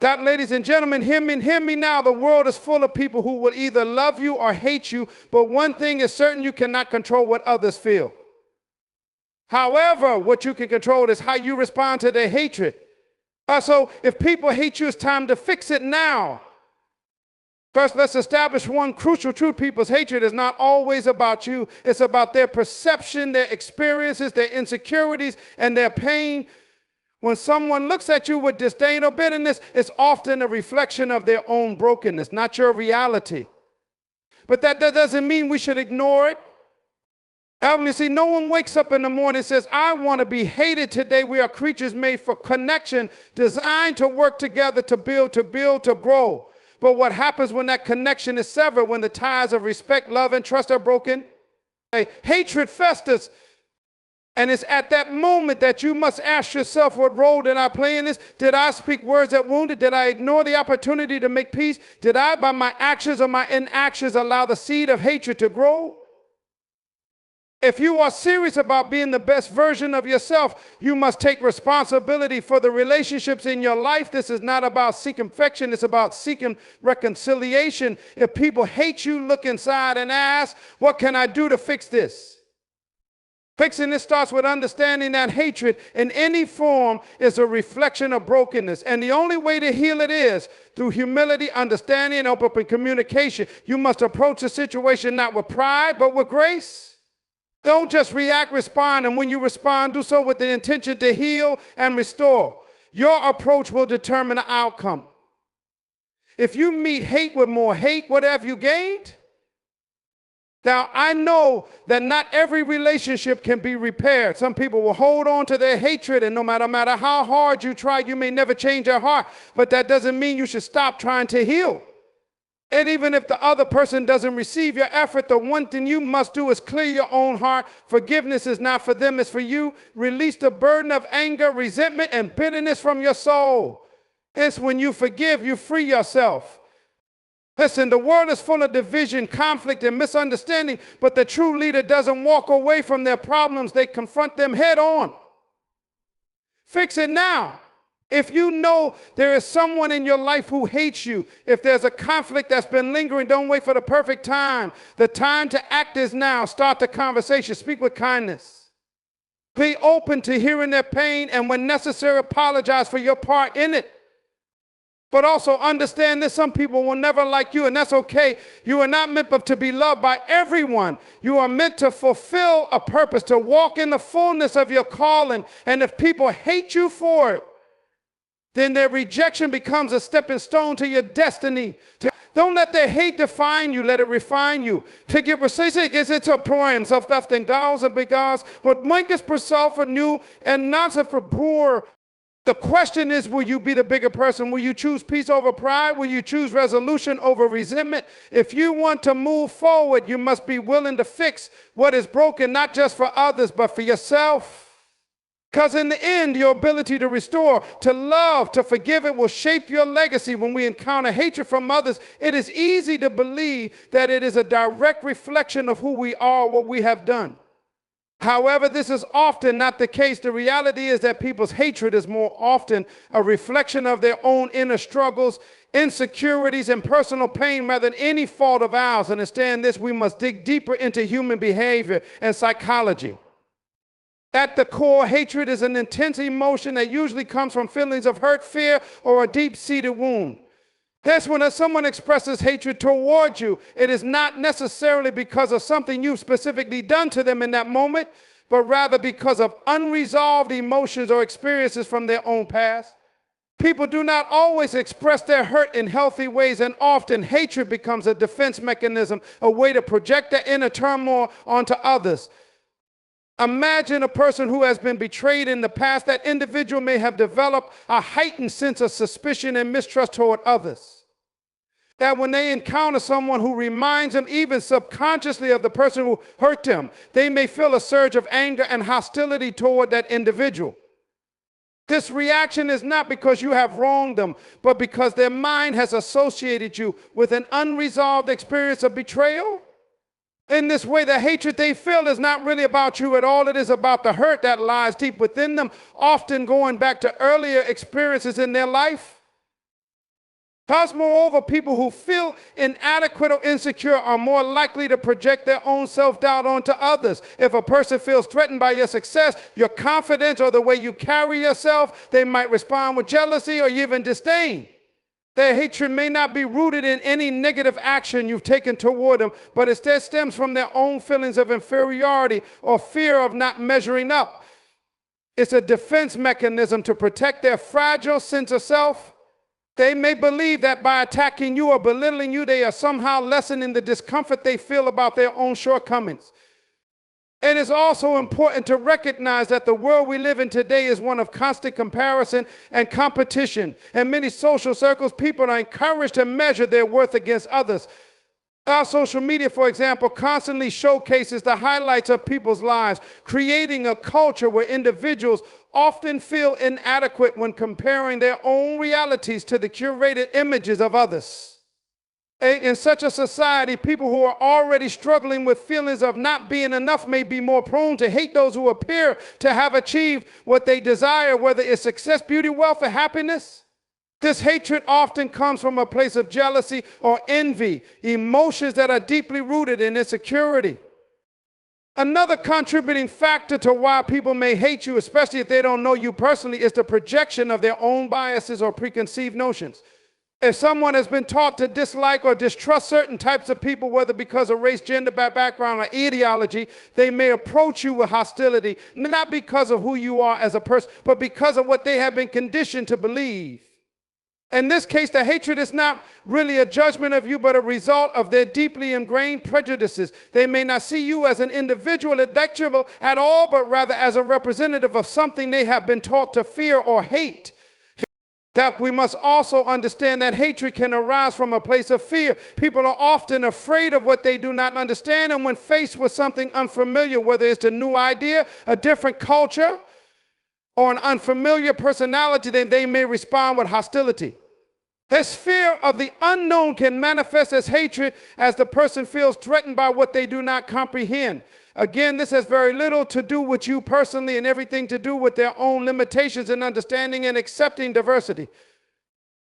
That, ladies and gentlemen, hear me now. The world is full of people who will either love you or hate you, but one thing is certain: you cannot control what others feel. However, what you can control is how you respond to their hatred. So if people hate you, it's time to fix it now. First, let's establish one crucial truth. People's hatred is not always about you. It's about their perception, their experiences, their insecurities, and their pain. When someone looks at you with disdain or bitterness, it's often a reflection of their own brokenness, not your reality. But that doesn't mean we should ignore it. You see, no one wakes up in the morning and says, I want to be hated today. We are creatures made for connection, designed to work together, to build, to grow. But what happens when that connection is severed, when the ties of respect, love, and trust are broken? Hatred festers. And it's at that moment that you must ask yourself, what role did I play in this? Did I speak words that wounded? Did I ignore the opportunity to make peace? Did I, by my actions or my inactions, allow the seed of hatred to grow? If you are serious about being the best version of yourself, you must take responsibility for the relationships in your life. This is not about seeking perfection. It's about seeking reconciliation. If people hate you, look inside and ask, what can I do to fix this? Fixing this starts with understanding that hatred in any form is a reflection of brokenness. And the only way to heal it is through humility, understanding, and open communication. You must approach the situation not with pride, but with grace. Don't just react, respond. And when you respond, do so with the intention to heal and restore. Your approach will determine the outcome. If you meet hate with more hate, what have you gained? Now, I know that not every relationship can be repaired. Some people will hold on to their hatred, and no matter how hard you try, you may never change their heart. But that doesn't mean you should stop trying to heal. And even if the other person doesn't receive your effort, the one thing you must do is clear your own heart. Forgiveness is not for them, it's for you. Release the burden of anger, resentment, and bitterness from your soul. It's when you forgive, you free yourself. Listen, the world is full of division, conflict, and misunderstanding, but the true leader doesn't walk away from their problems. They confront them head on. Fix it now. If you know there is someone in your life who hates you, if there's a conflict that's been lingering, don't wait for the perfect time. The time to act is now. Start the conversation. Speak with kindness. Be open to hearing their pain, and when necessary, apologize for your part in it. But also understand that some people will never like you, and that's okay. You are not meant to be loved by everyone. You are meant to fulfill a purpose, to walk in the fullness of your calling. And if people hate you for it, then their rejection becomes a stepping stone to your destiny. Don't let their hate define you, let it refine you. Take your precision, it's a poem, self-lifting dolls and because what Mike is per self for new and not for poor. The question is, will you be the bigger person? Will you choose peace over pride? Will you choose resolution over resentment? If you want to move forward, you must be willing to fix what is broken, not just for others, but for yourself. Because in the end, your ability to restore, to love, to forgive, it will shape your legacy. When we encounter hatred from others, it is easy to believe that it is a direct reflection of who we are, what we have done. However, this is often not the case. The reality is that people's hatred is more often a reflection of their own inner struggles, insecurities, and personal pain rather than any fault of ours. Understand this, we must dig deeper into human behavior and psychology. At the core, hatred is an intense emotion that usually comes from feelings of hurt, fear, or a deep-seated wound. That's when someone expresses hatred towards you. It is not necessarily because of something you've specifically done to them in that moment, but rather because of unresolved emotions or experiences from their own past. People do not always express their hurt in healthy ways, and often hatred becomes a defense mechanism, a way to project their inner turmoil onto others. Imagine a person who has been betrayed in the past. That individual may have developed a heightened sense of suspicion and mistrust toward others. That when they encounter someone who reminds them even subconsciously of the person who hurt them, they may feel a surge of anger and hostility toward that individual. This reaction is not because you have wronged them, but because their mind has associated you with an unresolved experience of betrayal. In this way, the hatred they feel is not really about you at all. It is about the hurt that lies deep within them, often going back to earlier experiences in their life. Thus, moreover, people who feel inadequate or insecure are more likely to project their own self-doubt onto others. If a person feels threatened by your success, your confidence, or the way you carry yourself, they might respond with jealousy or even disdain. Their hatred may not be rooted in any negative action you've taken toward them, but instead stems from their own feelings of inferiority or fear of not measuring up. It's a defense mechanism to protect their fragile sense of self. They may believe that by attacking you or belittling you, they are somehow lessening the discomfort they feel about their own shortcomings. It is also important to recognize that the world we live in today is one of constant comparison and competition. In many social circles, people are encouraged to measure their worth against others. Our social media, for example, constantly showcases the highlights of people's lives, creating a culture where individuals often feel inadequate when comparing their own realities to the curated images of others. In such a society, people who are already struggling with feelings of not being enough may be more prone to hate those who appear to have achieved what they desire, whether it's success, beauty, wealth, or happiness. This hatred often comes from a place of jealousy or envy, emotions that are deeply rooted in insecurity. Another contributing factor to why people may hate you, especially if they don't know you personally, is the projection of their own biases or preconceived notions. If someone has been taught to dislike or distrust certain types of people, whether because of race, gender, background, or ideology, they may approach you with hostility, not because of who you are as a person, but because of what they have been conditioned to believe. In this case, the hatred is not really a judgment of you, but a result of their deeply ingrained prejudices. They may not see you as an individual intellectual at all, but rather as a representative of something they have been taught to fear or hate. That we must also understand that hatred can arise from a place of fear. People are often afraid of what they do not understand, and when faced with something unfamiliar, whether it's a new idea, a different culture, or an unfamiliar personality, then they may respond with hostility. This fear of the unknown can manifest as hatred as the person feels threatened by what they do not comprehend. Again, this has very little to do with you personally and everything to do with their own limitations in understanding and accepting diversity.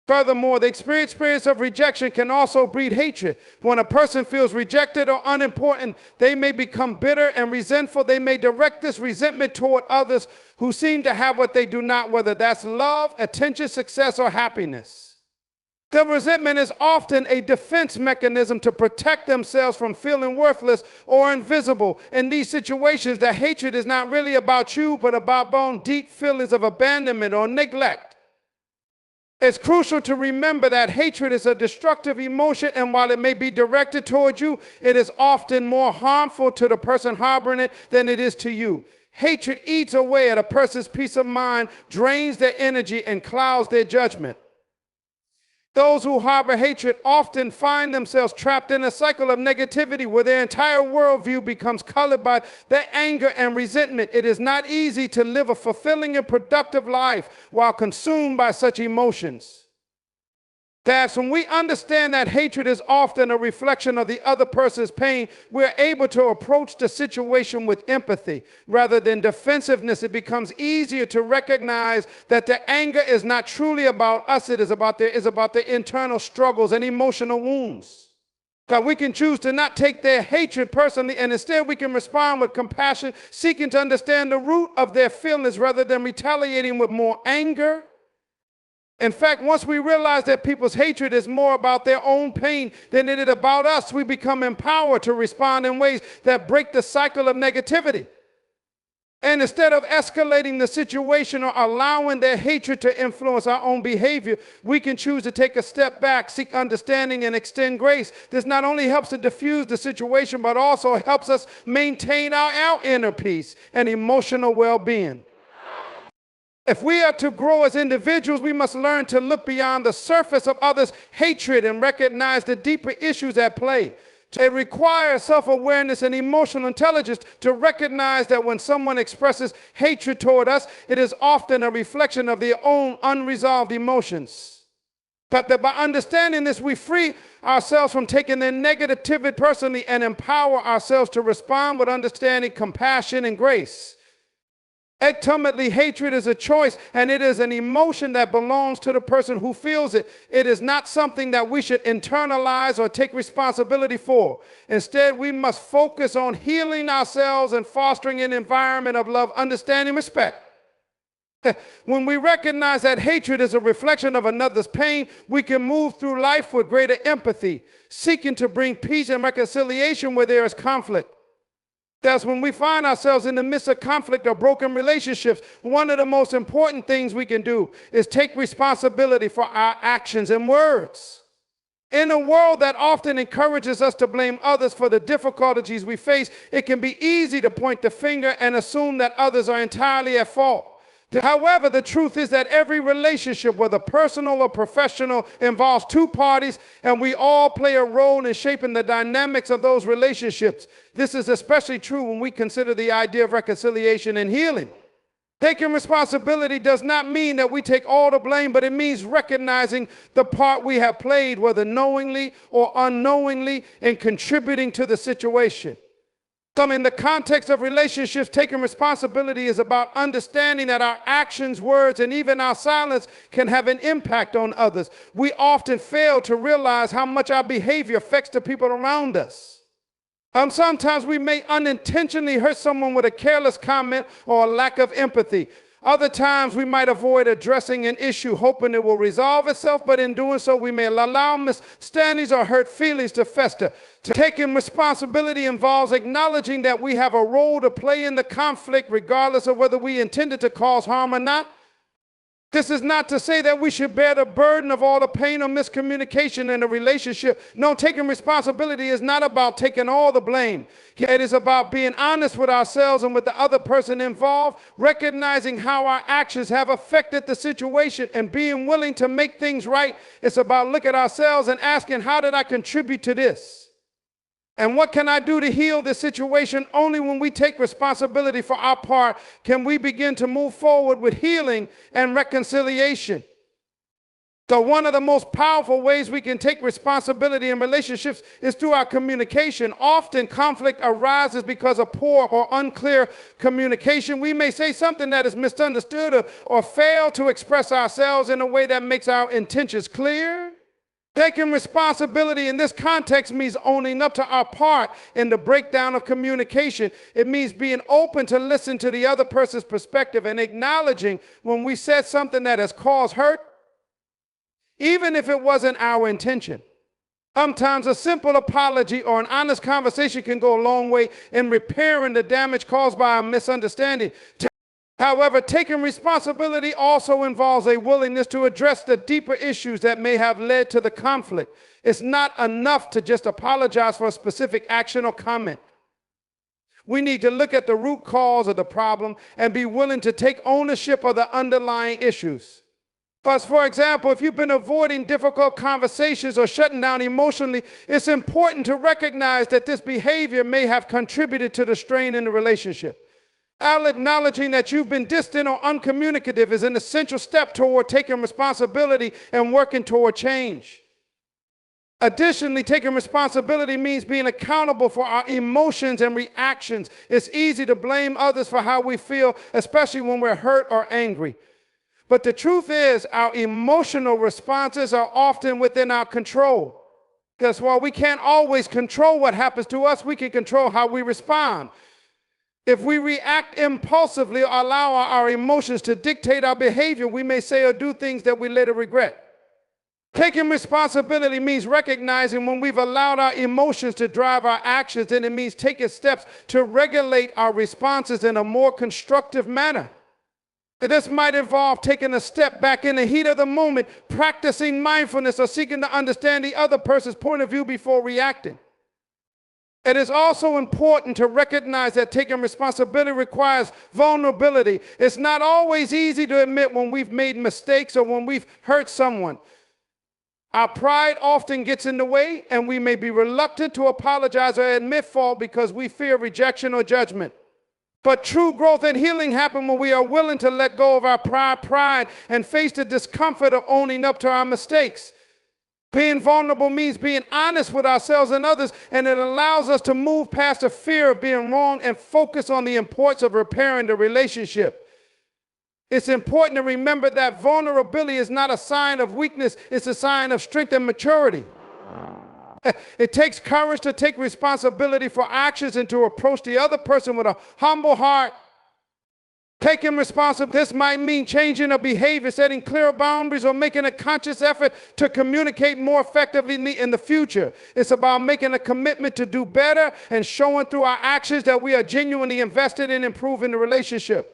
Furthermore, the experience of rejection can also breed hatred. When a person feels rejected or unimportant, they may become bitter and resentful. They may direct this resentment toward others who seem to have what they do not, whether that's love, attention, success, or happiness. The resentment is often a defense mechanism to protect themselves from feeling worthless or invisible. In these situations, the hatred is not really about you, but about deep feelings of abandonment or neglect. It's crucial to remember that hatred is a destructive emotion, and while it may be directed toward you, it is often more harmful to the person harboring it than it is to you. Hatred eats away at a person's peace of mind, drains their energy, and clouds their judgment. Those who harbor hatred often find themselves trapped in a cycle of negativity where their entire worldview becomes colored by their anger and resentment. It is not easy to live a fulfilling and productive life while consumed by such emotions. That when we understand that hatred is often a reflection of the other person's pain, we're able to approach the situation with empathy. Rather than defensiveness, it becomes easier to recognize that the anger is not truly about us, it is about the internal struggles and emotional wounds. God, we can choose to not take their hatred personally, and instead we can respond with compassion, seeking to understand the root of their feelings rather than retaliating with more anger. In fact, once we realize that people's hatred is more about their own pain than it is about us, we become empowered to respond in ways that break the cycle of negativity. And instead of escalating the situation or allowing their hatred to influence our own behavior, we can choose to take a step back, seek understanding, and extend grace. This not only helps to diffuse the situation, but also helps us maintain our inner peace and emotional well-being. If we are to grow as individuals, we must learn to look beyond the surface of others' hatred and recognize the deeper issues at play. It requires self-awareness and emotional intelligence to recognize that when someone expresses hatred toward us, it is often a reflection of their own unresolved emotions. But that by understanding this, we free ourselves from taking their negativity personally and empower ourselves to respond with understanding, compassion, and grace. Ultimately, hatred is a choice, and it is an emotion that belongs to the person who feels it. It is not something that we should internalize or take responsibility for. Instead, we must focus on healing ourselves and fostering an environment of love, understanding, respect. When we recognize that hatred is a reflection of another's pain, we can move through life with greater empathy, seeking to bring peace and reconciliation where there is conflict. That's when we find ourselves in the midst of conflict or broken relationships. One of the most important things we can do is take responsibility for our actions and words. In a world that often encourages us to blame others for the difficulties we face, it can be easy to point the finger and assume that others are entirely at fault. However, the truth is that every relationship, whether personal or professional, involves two parties, and we all play a role in shaping the dynamics of those relationships. This is especially true when we consider the idea of reconciliation and healing. Taking responsibility does not mean that we take all the blame, but it means recognizing the part we have played, whether knowingly or unknowingly, in contributing to the situation. So in the context of relationships, taking responsibility is about understanding that our actions, words, and even our silence can have an impact on others. We often fail to realize how much our behavior affects the people around us. Sometimes we may unintentionally hurt someone with a careless comment or a lack of empathy. Other times we might avoid addressing an issue hoping it will resolve itself, but in doing so we may allow misunderstandings or hurt feelings to fester. Taking responsibility involves acknowledging that we have a role to play in the conflict regardless of whether we intended to cause harm or not. This is not to say that we should bear the burden of all the pain or miscommunication in a relationship. No, taking responsibility is not about taking all the blame. It is about being honest with ourselves and with the other person involved, recognizing how our actions have affected the situation and being willing to make things right. It's about looking at ourselves and asking, how did I contribute to this? And what can I do to heal this situation? Only when we take responsibility for our part can we begin to move forward with healing and reconciliation. So one of the most powerful ways we can take responsibility in relationships is through our communication. Often conflict arises because of poor or unclear communication. We may say something that is misunderstood or fail to express ourselves in a way that makes our intentions clear. Taking responsibility in this context means owning up to our part in the breakdown of communication. It means being open to listen to the other person's perspective and acknowledging when we said something that has caused hurt, even if it wasn't our intention. Sometimes a simple apology or an honest conversation can go a long way in repairing the damage caused by a misunderstanding. However, taking responsibility also involves a willingness to address the deeper issues that may have led to the conflict. It's not enough to just apologize for a specific action or comment. We need to look at the root cause of the problem and be willing to take ownership of the underlying issues. For example, if you've been avoiding difficult conversations or shutting down emotionally, it's important to recognize that this behavior may have contributed to the strain in the relationship. Acknowledging that you've been distant or uncommunicative is an essential step toward taking responsibility and working toward change. Additionally, taking responsibility means being accountable for our emotions and reactions. It's easy to blame others for how we feel, especially when we're hurt or angry. But the truth is, our emotional responses are often within our control. Because while we can't always control what happens to us, we can control how we respond. If we react impulsively or allow our emotions to dictate our behavior, we may say or do things that we later regret. Taking responsibility means recognizing when we've allowed our emotions to drive our actions, and it means taking steps to regulate our responses in a more constructive manner. This might involve taking a step back in the heat of the moment, practicing mindfulness, or seeking to understand the other person's point of view before reacting. It is also important to recognize that taking responsibility requires vulnerability. It's not always easy to admit when we've made mistakes or when we've hurt someone. Our pride often gets in the way, and we may be reluctant to apologize or admit fault because we fear rejection or judgment. But true growth and healing happen when we are willing to let go of our pride and face the discomfort of owning up to our mistakes. Being vulnerable means being honest with ourselves and others, and it allows us to move past the fear of being wrong and focus on the importance of repairing the relationship. It's important to remember that vulnerability is not a sign of weakness, it's a sign of strength and maturity. It takes courage to take responsibility for actions and to approach the other person with a humble heart. Taking responsibility, this might mean changing a behavior, setting clear boundaries, or making a conscious effort to communicate more effectively in the future. It's about making a commitment to do better and showing through our actions that we are genuinely invested in improving the relationship.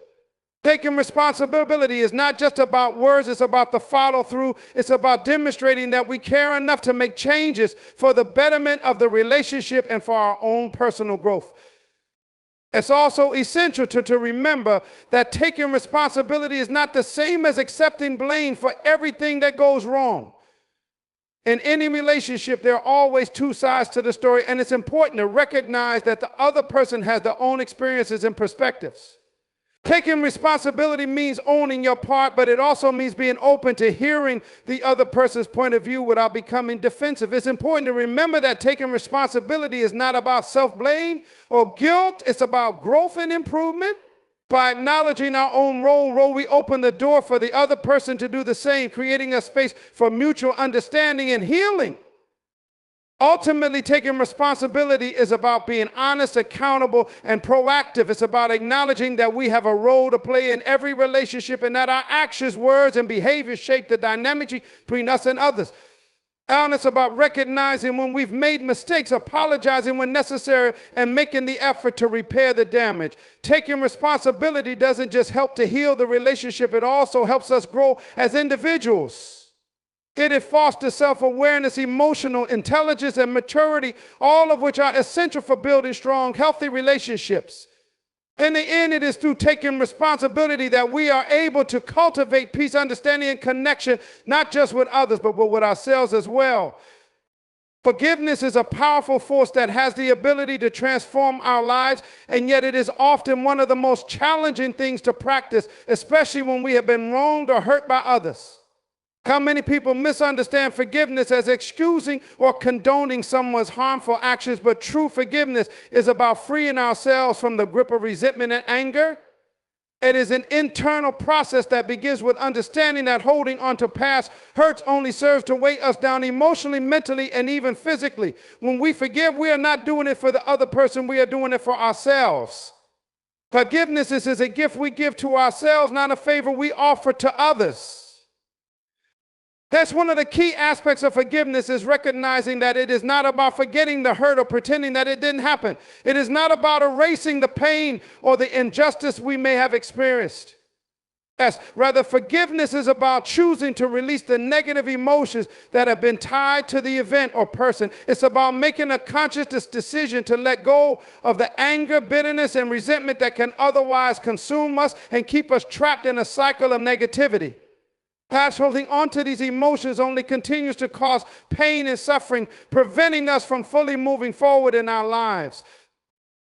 Taking responsibility is not just about words, it's about the follow through. It's about demonstrating that we care enough to make changes for the betterment of the relationship and for our own personal growth. It's also essential to remember that taking responsibility is not the same as accepting blame for everything that goes wrong. In any relationship, there are always two sides to the story, and it's important to recognize that the other person has their own experiences and perspectives. Taking responsibility means owning your part, but it also means being open to hearing the other person's point of view without becoming defensive. It's important to remember that taking responsibility is not about self-blame or guilt. It's about growth and improvement. By acknowledging our own role, we open the door for the other person to do the same, creating a space for mutual understanding and healing. Ultimately, taking responsibility is about being honest, accountable, and proactive. It's about acknowledging that we have a role to play in every relationship and that our actions, words, and behaviors shape the dynamic between us and others. And it's about recognizing when we've made mistakes, apologizing when necessary, and making the effort to repair the damage. Taking responsibility doesn't just help to heal the relationship, it also helps us grow as individuals. It fosters self-awareness, emotional intelligence, and maturity, all of which are essential for building strong, healthy relationships. In the end, it is through taking responsibility that we are able to cultivate peace, understanding, and connection, not just with others, but with ourselves as well. Forgiveness is a powerful force that has the ability to transform our lives, and yet it is often one of the most challenging things to practice, especially when we have been wronged or hurt by others. How many people misunderstand forgiveness as excusing or condoning someone's harmful actions, but true forgiveness is about freeing ourselves from the grip of resentment and anger. It is an internal process that begins with understanding that holding on to past hurts only serves to weigh us down emotionally, mentally, and even physically. When we forgive, we are not doing it for the other person, we are doing it for ourselves. Forgiveness is a gift we give to ourselves, not a favor we offer to others. That's one of the key aspects of forgiveness, is recognizing that it is not about forgetting the hurt or pretending that it didn't happen. It is not about erasing the pain or the injustice we may have experienced. Yes, rather, forgiveness is about choosing to release the negative emotions that have been tied to the event or person. It's about making a conscious decision to let go of the anger, bitterness, and resentment that can otherwise consume us and keep us trapped in a cycle of negativity. Past holding on to these emotions only continues to cause pain and suffering, preventing us from fully moving forward in our lives.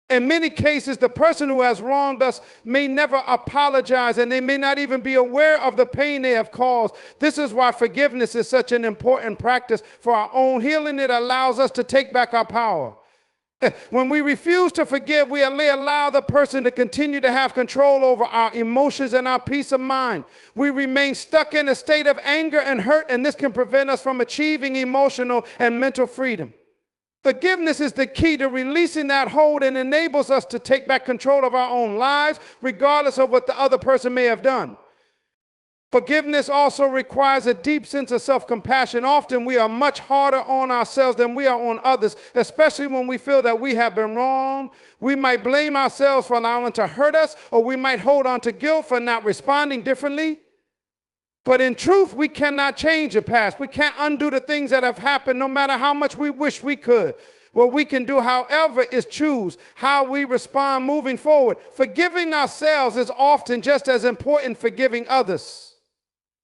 In many cases, the person who has wronged us may never apologize, and they may not even be aware of the pain they have caused. This is why forgiveness is such an important practice for our own healing. It allows us to take back our power. When we refuse to forgive, we allow the person to continue to have control over our emotions and our peace of mind. We remain stuck in a state of anger and hurt, and this can prevent us from achieving emotional and mental freedom. Forgiveness is the key to releasing that hold and enables us to take back control of our own lives, regardless of what the other person may have done. Forgiveness also requires a deep sense of self-compassion. Often we are much harder on ourselves than we are on others, especially when we feel that we have been wrong. We might blame ourselves for allowing to hurt us, or we might hold on to guilt for not responding differently. But in truth, we cannot change the past. We can't undo the things that have happened, no matter how much we wish we could. What we can do, however, is choose how we respond moving forward. Forgiving ourselves is often just as important as forgiving others.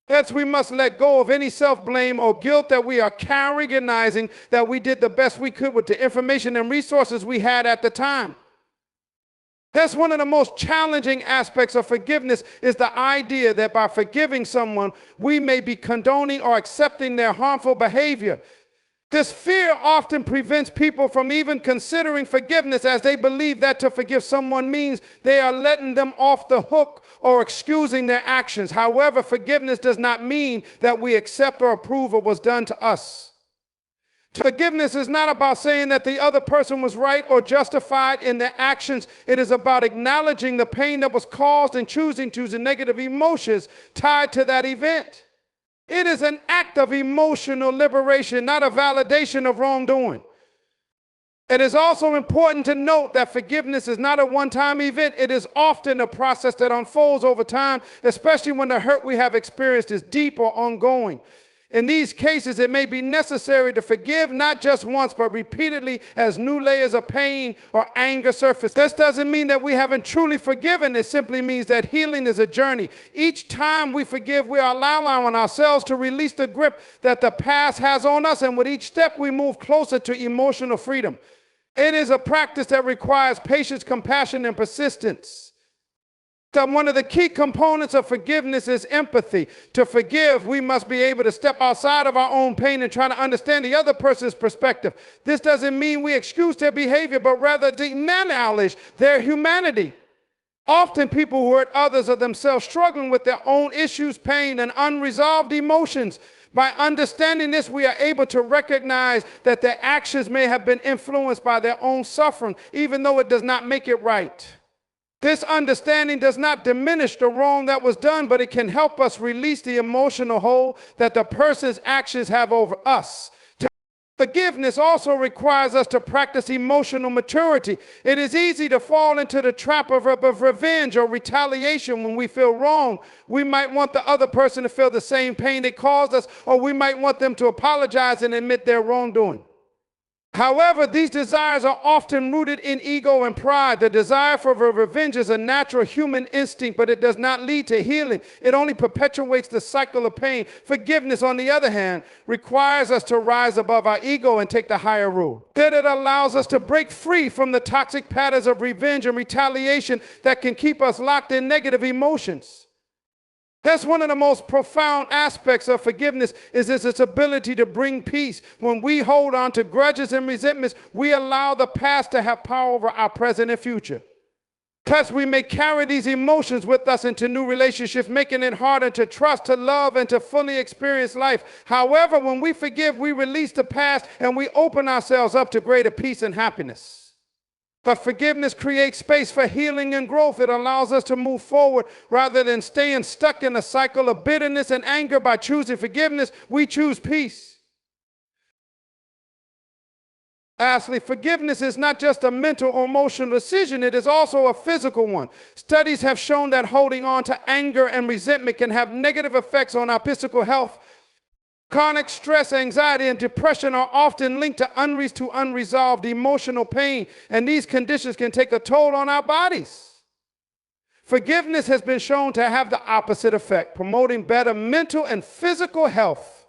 Hence, we must let go of any self-blame or guilt that we are carrying, recognizing that we did the best we could with the information and resources we had at the time. That's one of the most challenging aspects of forgiveness, is the idea that by forgiving someone, we may be condoning or accepting their harmful behavior. This fear often prevents people from even considering forgiveness, as they believe that to forgive someone means they are letting them off the hook or excusing their actions. However, forgiveness does not mean that we accept or approve of what's done to us. Forgiveness is not about saying that the other person was right or justified in their actions. It is about acknowledging the pain that was caused and choosing to use the negative emotions tied to that event. It is an act of emotional liberation, not a validation of wrongdoing. It is also important to note that forgiveness is not a one-time event. It is often a process that unfolds over time, especially when the hurt we have experienced is deep or ongoing. In these cases, it may be necessary to forgive not just once, but repeatedly as new layers of pain or anger surface. This doesn't mean that we haven't truly forgiven. It simply means that healing is a journey. Each time we forgive, we are allowing ourselves to release the grip that the past has on us, and with each step, we move closer to emotional freedom. It is a practice that requires patience, compassion, and persistence. One of the key components of forgiveness is empathy. To forgive, we must be able to step outside of our own pain and try to understand the other person's perspective. This doesn't mean we excuse their behavior, but rather to acknowledge their humanity. Often people who hurt others are themselves struggling with their own issues, pain, and unresolved emotions. By understanding this, we are able to recognize that their actions may have been influenced by their own suffering, even though it does not make it right. This understanding does not diminish the wrong that was done, but it can help us release the emotional hold that the person's actions have over us. Forgiveness also requires us to practice emotional maturity. It is easy to fall into the trap of revenge or retaliation when we feel wrong. We might want the other person to feel the same pain they caused us, or we might want them to apologize and admit their wrongdoing. However, these desires are often rooted in ego and pride. The desire for revenge is a natural human instinct, but it does not lead to healing. It only perpetuates the cycle of pain. Forgiveness, on the other hand, requires us to rise above our ego and take the higher road. That it allows us to break free from the toxic patterns of revenge and retaliation that can keep us locked in negative emotions. That's one of the most profound aspects of forgiveness is its ability to bring peace. When we hold on to grudges and resentments, we allow the past to have power over our present and future. Plus, we may carry these emotions with us into new relationships, making it harder to trust, to love, and to fully experience life. However, when we forgive, we release the past and we open ourselves up to greater peace and happiness. But forgiveness creates space for healing and growth. It allows us to move forward rather than staying stuck in a cycle of bitterness and anger. By choosing forgiveness, we choose peace. Lastly, forgiveness is not just a mental or emotional decision, it is also a physical one. Studies have shown that holding on to anger and resentment can have negative effects on our physical health. Chronic stress, anxiety, and depression are often linked to unresolved emotional pain, and these conditions can take a toll on our bodies. Forgiveness has been shown to have the opposite effect, promoting better mental and physical health.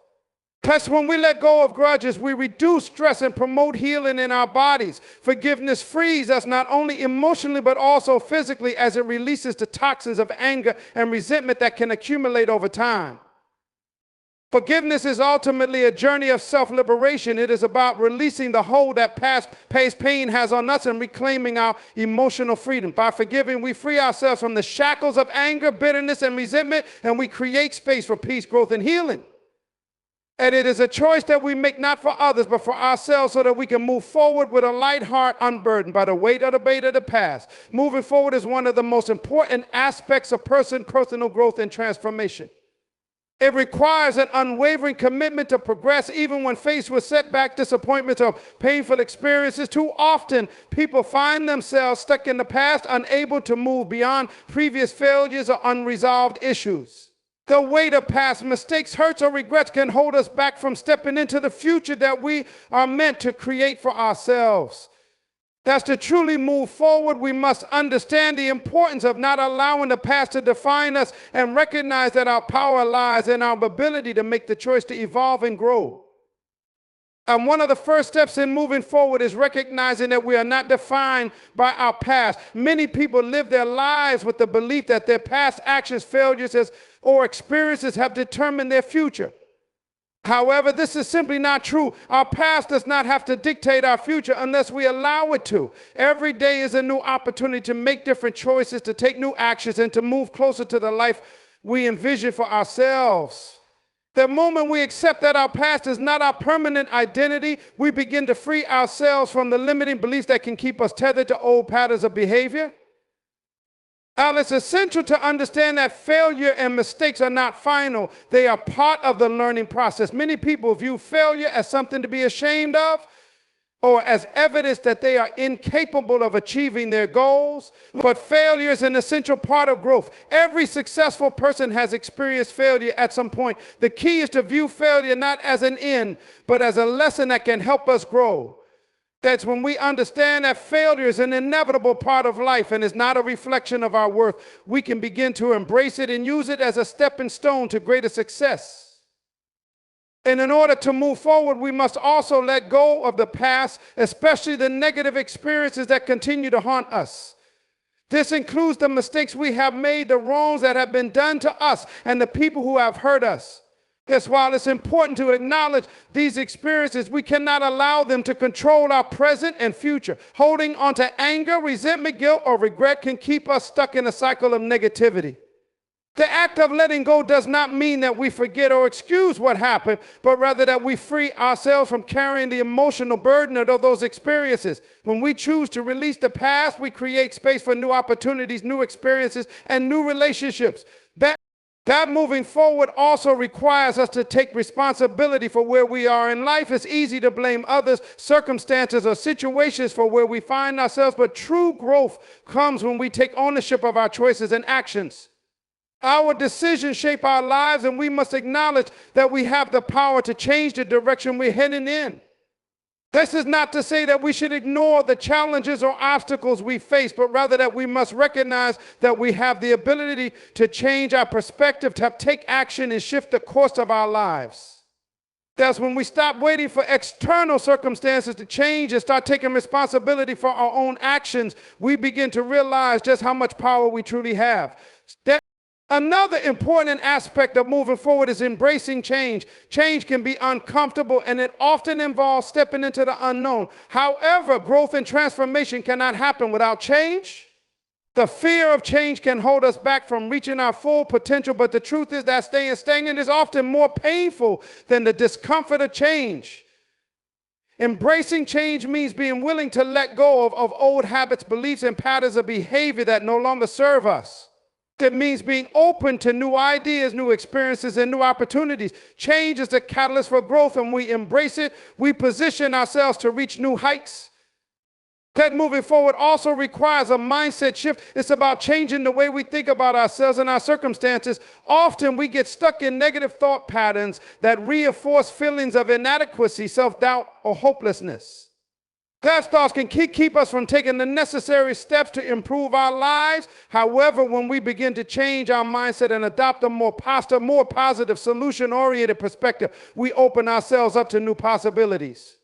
Plus, when we let go of grudges, we reduce stress and promote healing in our bodies. Forgiveness frees us not only emotionally, but also physically, as it releases the toxins of anger and resentment that can accumulate over time. Forgiveness is ultimately a journey of self-liberation. It is about releasing the hold that past pain has on us and reclaiming our emotional freedom. By forgiving, we free ourselves from the shackles of anger, bitterness, and resentment, and we create space for peace, growth, and healing. And it is a choice that we make not for others, but for ourselves, so that we can move forward with a light heart, unburdened by the weight of the past. Moving forward is one of the most important aspects of personal growth and transformation. It requires an unwavering commitment to progress even when faced with setbacks, disappointments, or painful experiences. Too often, people find themselves stuck in the past, unable to move beyond previous failures or unresolved issues. The weight of past mistakes, hurts, or regrets can hold us back from stepping into the future that we are meant to create for ourselves. That's to truly move forward, we must understand the importance of not allowing the past to define us and recognize that our power lies in our ability to make the choice to evolve and grow. And one of the first steps in moving forward is recognizing that we are not defined by our past. Many people live their lives with the belief that their past actions, failures, or experiences have determined their future. However, this is simply not true. Our past does not have to dictate our future unless we allow it to. Every day is a new opportunity to make different choices, to take new actions, and to move closer to the life we envision for ourselves. The moment we accept that our past is not our permanent identity, we begin to free ourselves from the limiting beliefs that can keep us tethered to old patterns of behavior. Now, it's essential to understand that failure and mistakes are not final. They are part of the learning process. Many people view failure as something to be ashamed of, or as evidence that they are incapable of achieving their goals. But failure is an essential part of growth. Every successful person has experienced failure at some point. The key is to view failure not as an end, but as a lesson that can help us grow. That's when we understand that failure is an inevitable part of life and is not a reflection of our worth. We can begin to embrace it and use it as a stepping stone to greater success. And in order to move forward, we must also let go of the past, especially the negative experiences that continue to haunt us. This includes the mistakes we have made, the wrongs that have been done to us, and the people who have hurt us. Yes, while it's important to acknowledge these experiences, we cannot allow them to control our present and future. Holding on to anger, resentment, guilt, or regret can keep us stuck in a cycle of negativity. The act of letting go does not mean that we forget or excuse what happened, but rather that we free ourselves from carrying the emotional burden of those experiences. When we choose to release the past, we create space for new opportunities, new experiences, and new relationships. That moving forward also requires us to take responsibility for where we are in life. It's easy to blame others, circumstances, or situations for where we find ourselves, but true growth comes when we take ownership of our choices and actions. Our decisions shape our lives, and we must acknowledge that we have the power to change the direction we're heading in. This is not to say that we should ignore the challenges or obstacles we face, but rather that we must recognize that we have the ability to change our perspective, to take action and shift the course of our lives. That's when we stop waiting for external circumstances to change and start taking responsibility for our own actions, we begin to realize just how much power we truly have. Another important aspect of moving forward is embracing change. Change can be uncomfortable, and it often involves stepping into the unknown. However, growth and transformation cannot happen without change. The fear of change can hold us back from reaching our full potential, but the truth is that staying stagnant is often more painful than the discomfort of change. Embracing change means being willing to let go of old habits, beliefs, and patterns of behavior that no longer serve us. It means being open to new ideas, new experiences, and new opportunities. Change is the catalyst for growth, and we embrace it. We position ourselves to reach new heights. That moving forward also requires a mindset shift. It's about changing the way we think about ourselves and our circumstances. Often we get stuck in negative thought patterns that reinforce feelings of inadequacy, self-doubt, or hopelessness. Those thoughts can keep us from taking the necessary steps to improve our lives. However, when we begin to change our mindset and adopt a more positive, solution-oriented perspective, we open ourselves up to new possibilities.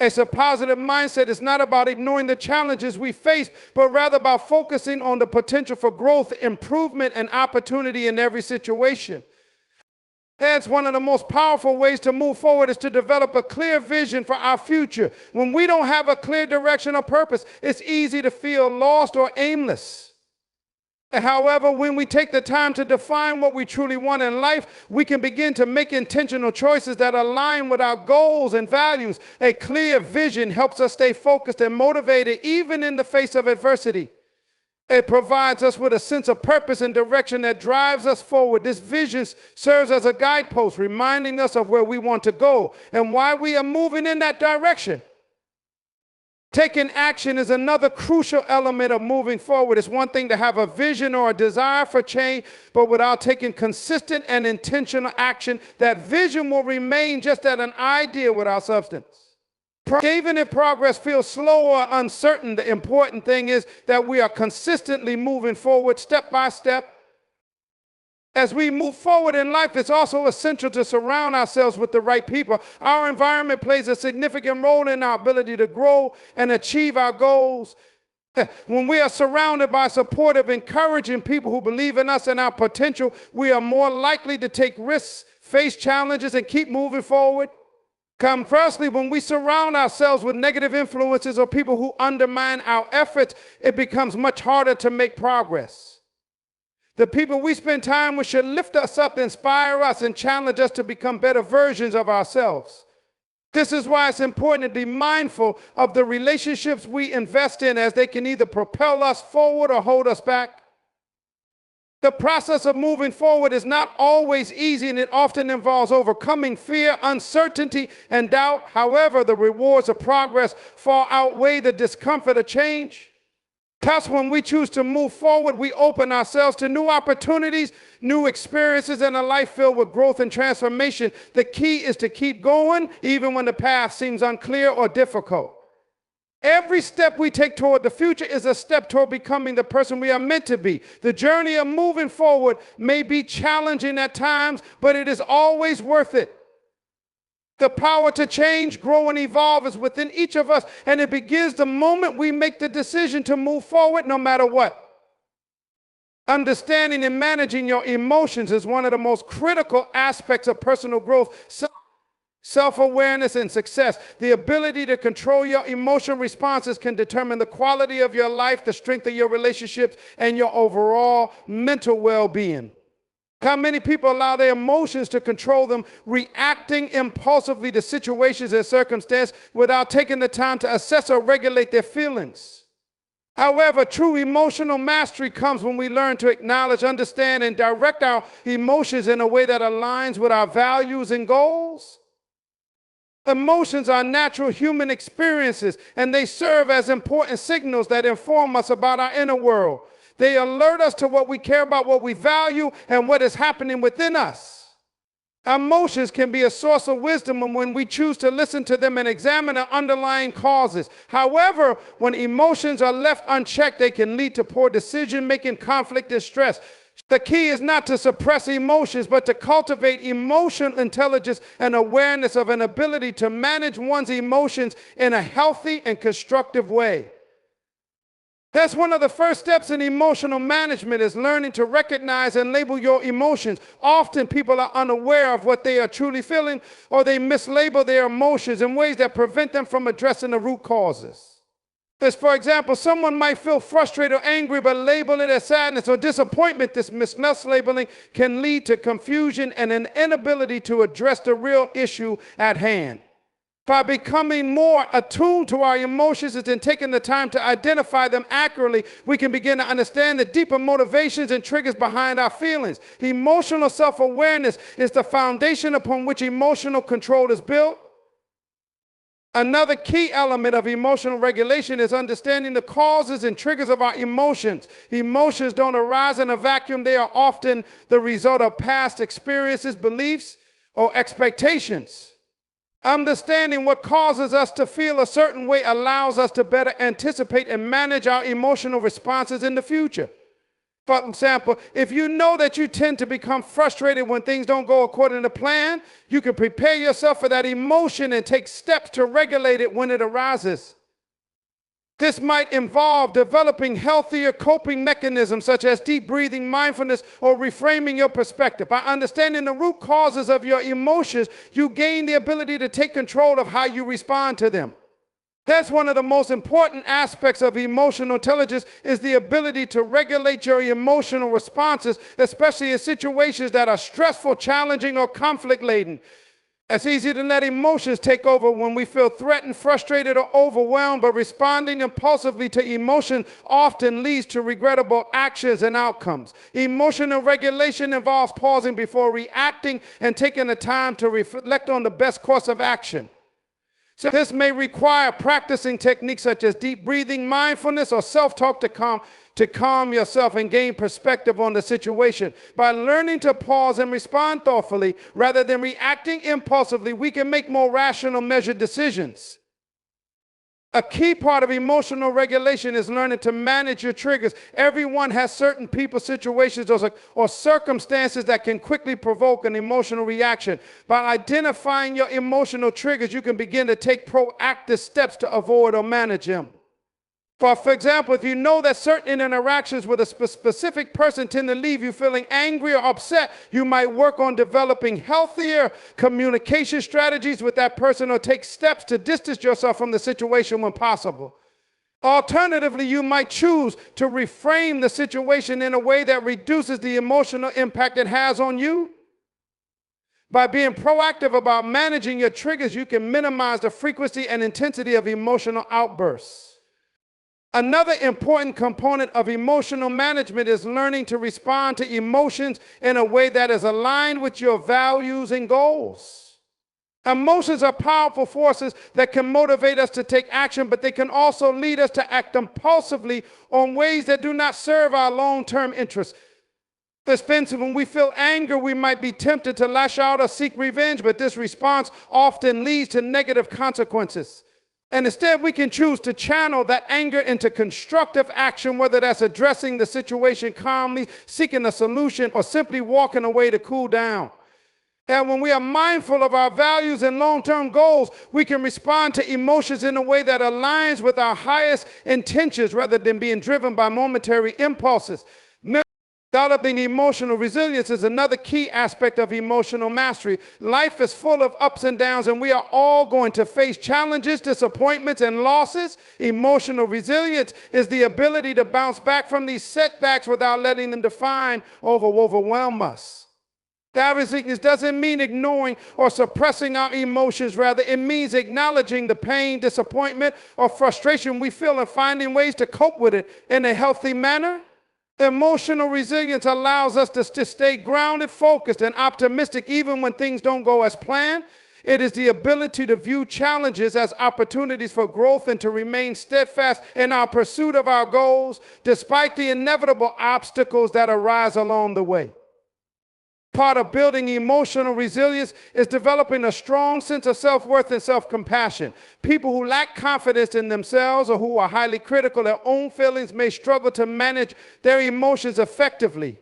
It's a positive mindset. It's not about ignoring the challenges we face, but rather about focusing on the potential for growth, improvement, and opportunity in every situation. That's one of the most powerful ways to move forward, is to develop a clear vision for our future. When we don't have a clear direction or purpose, it's easy to feel lost or aimless. However, when we take the time to define what we truly want in life, we can begin to make intentional choices that align with our goals and values. A clear vision helps us stay focused and motivated even in the face of adversity. It provides us with a sense of purpose and direction that drives us forward. This vision serves as a guidepost, reminding us of where we want to go and why we are moving in that direction. Taking action is another crucial element of moving forward. It's one thing to have a vision or a desire for change, but without taking consistent and intentional action, that vision will remain just as an idea without substance. Even if progress feels slow or uncertain, the important thing is that we are consistently moving forward step by step. As we move forward in life, it's also essential to surround ourselves with the right people. Our environment plays a significant role in our ability to grow and achieve our goals. When we are surrounded by supportive, encouraging people who believe in us and our potential, we are more likely to take risks, face challenges, and keep moving forward? Conversely, when we surround ourselves with negative influences or people who undermine our efforts, it becomes much harder to make progress. The people we spend time with should lift us up, inspire us, and challenge us to become better versions of ourselves. This is why it's important to be mindful of the relationships we invest in, as they can either propel us forward or hold us back. The process of moving forward is not always easy, and it often involves overcoming fear, uncertainty, and doubt. However, the rewards of progress far outweigh the discomfort of change. Thus, when we choose to move forward, we open ourselves to new opportunities, new experiences, and a life filled with growth and transformation. The key is to keep going, even when the path seems unclear or difficult. Every step we take toward the future is a step toward becoming the person we are meant to be. The journey of moving forward may be challenging at times, but it is always worth it. The power to change, grow, and evolve is within each of us, and it begins the moment we make the decision to move forward, no matter what. Understanding and managing your emotions is one of the most critical aspects of personal growth, self-awareness, and success. The ability to control your emotional responses can determine the quality of your life, the strength of your relationships, and your overall mental well-being. How many people allow their emotions to control them, reacting impulsively to situations and circumstances without taking the time to assess or regulate their feelings? However, true emotional mastery comes when we learn to acknowledge, understand, and direct our emotions in a way that aligns with our values and goals. Emotions are natural human experiences, and they serve as important signals that inform us about our inner world. They alert us to what we care about, what we value, and what is happening within us. Emotions can be a source of wisdom when we choose to listen to them and examine the underlying causes. However, when emotions are left unchecked, they can lead to poor decision-making, conflict, and stress. The key is not to suppress emotions, but to cultivate emotional intelligence and awareness of an ability to manage one's emotions in a healthy and constructive way. That's one of the first steps in emotional management, is learning to recognize and label your emotions. Often people are unaware of what they are truly feeling, or they mislabel their emotions in ways that prevent them from addressing the root causes. As for example, someone might feel frustrated or angry, but label it as sadness or disappointment. This mislabeling can lead to confusion and an inability to address the real issue at hand. By becoming more attuned to our emotions and taking the time to identify them accurately, we can begin to understand the deeper motivations and triggers behind our feelings. Emotional self-awareness is the foundation upon which emotional control is built. Another key element of emotional regulation is understanding the causes and triggers of our emotions. Emotions don't arise in a vacuum. They are often the result of past experiences, beliefs, or expectations. Understanding what causes us to feel a certain way allows us to better anticipate and manage our emotional responses in the future. For example, if you know that you tend to become frustrated when things don't go according to plan, you can prepare yourself for that emotion and take steps to regulate it when it arises. This might involve developing healthier coping mechanisms such as deep breathing, mindfulness, or reframing your perspective. By understanding the root causes of your emotions, you gain the ability to take control of how you respond to them. That's one of the most important aspects of emotional intelligence, is the ability to regulate your emotional responses, especially in situations that are stressful, challenging, or conflict-laden. It's easy to let emotions take over when we feel threatened, frustrated, or overwhelmed, but responding impulsively to emotion often leads to regrettable actions and outcomes. Emotional regulation involves pausing before reacting and taking the time to reflect on the best course of action. So this may require practicing techniques such as deep breathing, mindfulness, or self-talk to calm yourself and gain perspective on the situation. By learning to pause and respond thoughtfully rather than reacting impulsively, we can make more rational, measured decisions. A key part of emotional regulation is learning to manage your triggers. Everyone has certain people, situations, or circumstances that can quickly provoke an emotional reaction. By identifying your emotional triggers, you can begin to take proactive steps to avoid or manage them. For example, if you know that certain interactions with a specific person tend to leave you feeling angry or upset, you might work on developing healthier communication strategies with that person or take steps to distance yourself from the situation when possible. Alternatively, you might choose to reframe the situation in a way that reduces the emotional impact it has on you. By being proactive about managing your triggers, you can minimize the frequency and intensity of emotional outbursts. Another important component of emotional management is learning to respond to emotions in a way that is aligned with your values and goals. Emotions are powerful forces that can motivate us to take action, but they can also lead us to act impulsively on ways that do not serve our long-term interests. For instance, when we feel anger, we might be tempted to lash out or seek revenge, but this response often leads to negative consequences. And instead, we can choose to channel that anger into constructive action, whether that's addressing the situation calmly, seeking a solution, or simply walking away to cool down. And when we are mindful of our values and long-term goals, we can respond to emotions in a way that aligns with our highest intentions rather than being driven by momentary impulses. Developing emotional resilience is another key aspect of emotional mastery. Life is full of ups and downs, and we are all going to face challenges, disappointments, and losses. Emotional resilience is the ability to bounce back from these setbacks without letting them define or overwhelm us. That resilience doesn't mean ignoring or suppressing our emotions. Rather, it means acknowledging the pain, disappointment, or frustration we feel and finding ways to cope with it in a healthy manner. Emotional resilience allows us to stay grounded, focused, and optimistic even when things don't go as planned. It is the ability to view challenges as opportunities for growth and to remain steadfast in our pursuit of our goals, despite the inevitable obstacles that arise along the way. Part of building emotional resilience is developing a strong sense of self-worth and self-compassion. People who lack confidence in themselves or who are highly critical of their own feelings may struggle to manage their emotions effectively.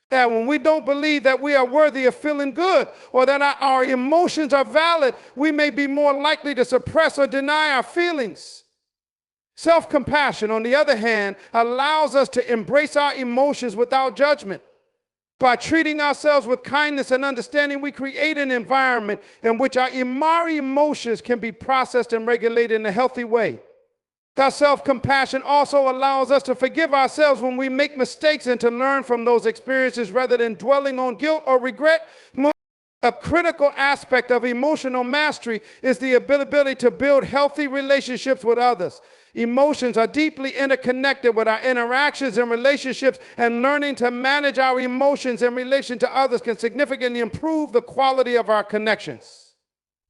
That when we don't believe that we are worthy of feeling good or that our emotions are valid, we may be more likely to suppress or deny our feelings. Self-compassion, on the other hand, allows us to embrace our emotions without judgment. By treating ourselves with kindness and understanding, we create an environment in which our emotions can be processed and regulated in a healthy way. That self-compassion also allows us to forgive ourselves when we make mistakes and to learn from those experiences rather than dwelling on guilt or regret. A critical aspect of emotional mastery is the ability to build healthy relationships with others. Emotions are deeply interconnected with our interactions and relationships, and learning to manage our emotions in relation to others can significantly improve the quality of our connections.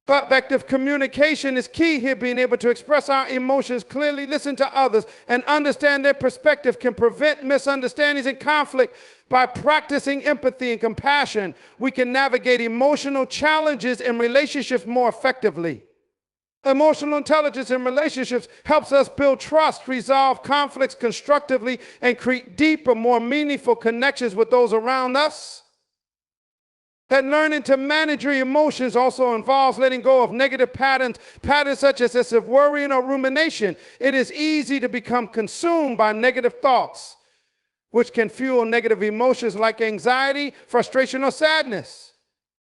Effective communication is key here. Being able to express our emotions clearly, listen to others, and understand their perspective can prevent misunderstandings and conflict. By practicing empathy and compassion, we can navigate emotional challenges in relationships more effectively. Emotional intelligence in relationships helps us build trust, resolve conflicts constructively, and create deeper, more meaningful connections with those around us. That learning to manage your emotions also involves letting go of negative patterns such as excessive worrying or rumination. It is easy to become consumed by negative thoughts, which can fuel negative emotions like anxiety, frustration, or sadness.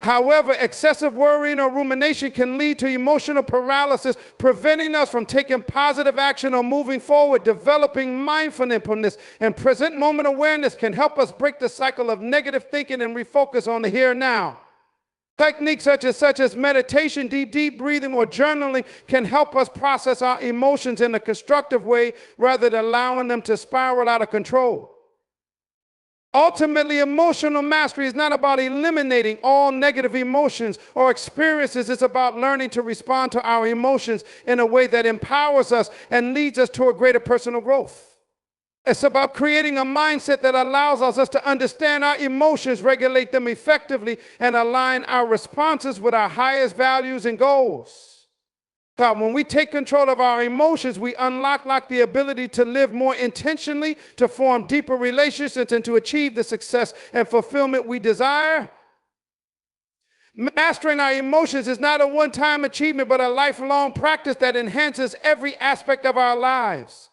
However, excessive worrying or rumination can lead to emotional paralysis, preventing us from taking positive action or moving forward. Developing mindfulness and present moment awareness can help us break the cycle of negative thinking and refocus on the here and now. Techniques such as meditation, deep breathing, or journaling can help us process our emotions in a constructive way rather than allowing them to spiral out of control. Ultimately, emotional mastery is not about eliminating all negative emotions or experiences. It's about learning to respond to our emotions in a way that empowers us and leads us to a greater personal growth. It's about creating a mindset that allows us to understand our emotions, regulate them effectively, and align our responses with our highest values and goals. God, when we take control of our emotions, we unlock the ability to live more intentionally, to form deeper relationships, and to achieve the success and fulfillment we desire. Mastering our emotions is not a one-time achievement, but a lifelong practice that enhances every aspect of our lives.